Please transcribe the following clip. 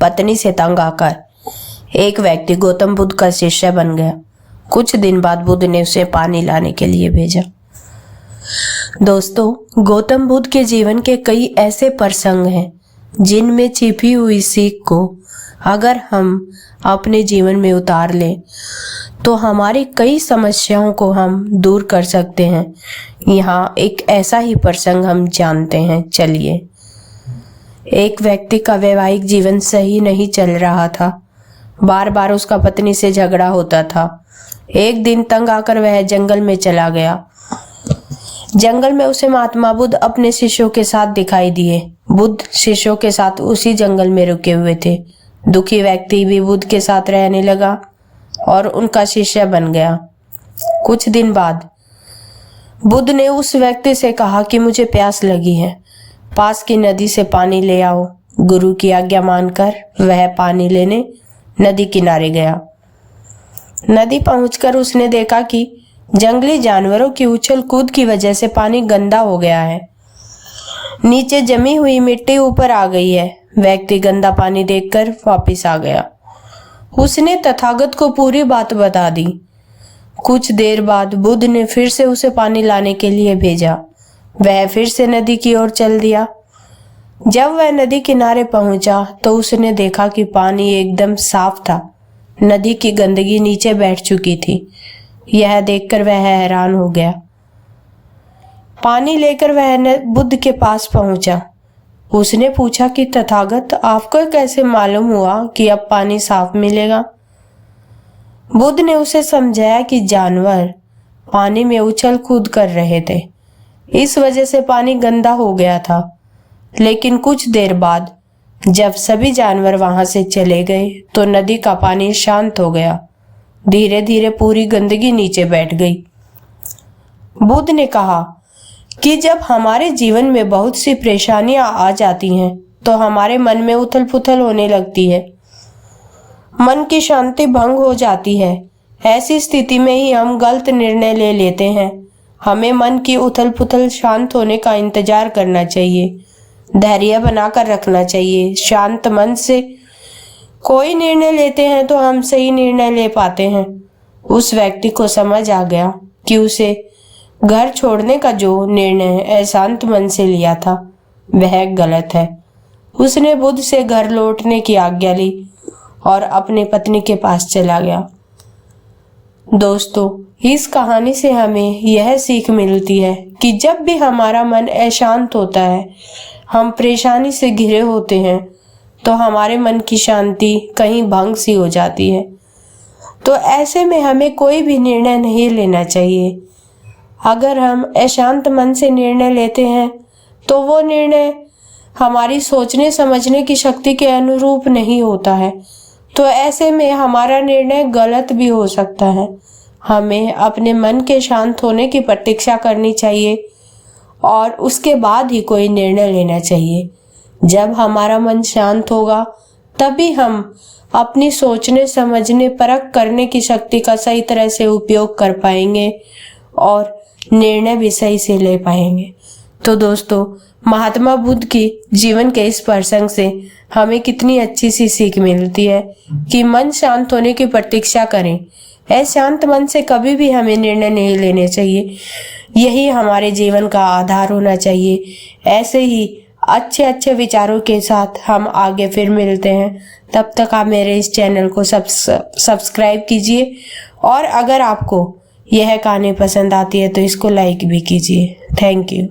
पत्नी से तंग आकर एक व्यक्ति गौतम बुद्ध का शिष्य बन गया। कुछ दिन बाद बुद्ध ने उसे पानी लाने के लिए भेजा। दोस्तों, गौतम बुद्ध के जीवन के कई ऐसे प्रसंग हैं जिनमें छिपी हुई सीख को अगर हम अपने जीवन में उतार लें तो हमारी कई समस्याओं को हम दूर कर सकते हैं। यहाँ एक ऐसा ही प्रसंग हम जानते हैं। चलिए। एक व्यक्ति का वैवाहिक जीवन सही नहीं चल रहा था। बार बार उसका पत्नी से झगड़ा होता था। एक दिन तंग आकर वह जंगल में चला गया। जंगल में उसे महात्मा बुद्ध अपने शिष्यों के साथ दिखाई दिए। बुद्ध शिष्यों के साथ उसी जंगल में रुके हुए थे। दुखी व्यक्ति भी बुद्ध के साथ रहने लगा और उनका शिष्य बन गया। कुछ दिन बाद बुद्ध ने उस व्यक्ति से कहा कि मुझे प्यास लगी है, पास की नदी से पानी ले आओ। गुरु की आज्ञा मानकर वह पानी लेने नदी किनारे गया। नदी पहुंचकर उसने देखा कि जंगली जानवरों की उछल कूद की वजह से पानी गंदा हो गया है। नीचे जमी हुई मिट्टी ऊपर आ गई है। व्यक्ति गंदा पानी देखकर वापस आ गया। उसने तथागत को पूरी बात बता दी। कुछ देर बाद बुद्ध ने फिर से उसे पानी लाने के लिए भेजा। वह फिर से नदी की ओर चल दिया। जब वह नदी किनारे पहुंचा तो उसने देखा कि पानी एकदम साफ था। नदी की गंदगी नीचे बैठ चुकी थी। यह देखकर वह हैरान हो गया। पानी लेकर वह बुद्ध के पास पहुंचा। उसने पूछा कि तथागत, आपको कैसे मालूम हुआ कि अब पानी साफ मिलेगा? बुद्ध ने उसे समझाया कि जानवर पानी में उछल कूद कर रहे थे, इस वजह से पानी गंदा हो गया था। लेकिन कुछ देर बाद जब सभी जानवर वहां से चले गए तो नदी का पानी शांत हो गया। धीरे धीरे पूरी गंदगी नीचे बैठ गई। बुद्ध ने कहा कि जब हमारे जीवन में बहुत सी परेशानियां आ जाती हैं तो हमारे मन में उथल पुथल होने लगती है। मन की शांति भंग हो जाती है। ऐसी स्थिति में ही हम गलत निर्णय ले लेते हैं। हमें मन की उथल पुथल शांत होने का इंतजार करना चाहिए, धैर्य बनाकर रखना चाहिए। शांत मन से कोई निर्णय लेते हैं तो हम सही निर्णय ले पाते हैं। उस व्यक्ति को समझ आ गया कि उसे घर छोड़ने का जो निर्णय अशांत मन से लिया था वह गलत है। उसने बुद्ध से घर लौटने की आज्ञा ली और अपनी पत्नी के पास चला गया। दोस्तों, इस कहानी से हमें यह सीख मिलती है कि जब भी हमारा मन अशांत होता है, हम परेशानी से घिरे होते हैं, तो हमारे मन की शांति कहीं भंग सी हो जाती है। तो ऐसे में हमें कोई भी निर्णय नहीं लेना चाहिए। अगर हम अशांत मन से निर्णय लेते हैं तो वो निर्णय हमारी सोचने समझने की शक्ति के अनुरूप नहीं होता है। तो ऐसे में हमारा निर्णय गलत भी हो सकता है। हमें अपने मन के शांत होने की प्रतीक्षा करनी चाहिए और उसके बाद ही कोई निर्णय लेना चाहिए। जब हमारा मन शांत होगा तभी हम अपनी सोचने समझने परख करने की शक्ति का सही तरह से उपयोग कर पाएंगे और निर्णय भी सही से ले पाएंगे। तो दोस्तों, महात्मा बुद्ध की जीवन के इस प्रसंग से हमें कितनी अच्छी सी सीख मिलती है कि मन शांत होने की प्रतीक्षा करें। अशांत मन से कभी भी हमें निर्णय नहीं लेने चाहिए। यही हमारे जीवन का आधार होना चाहिए। ऐसे ही अच्छे अच्छे विचारों के साथ हम आगे फिर मिलते हैं। तब तक आप मेरे इस चैनल को सब्सक्राइब कीजिए और अगर आपको यह कहानी पसंद आती है तो इसको लाइक भी कीजिए। Thank you.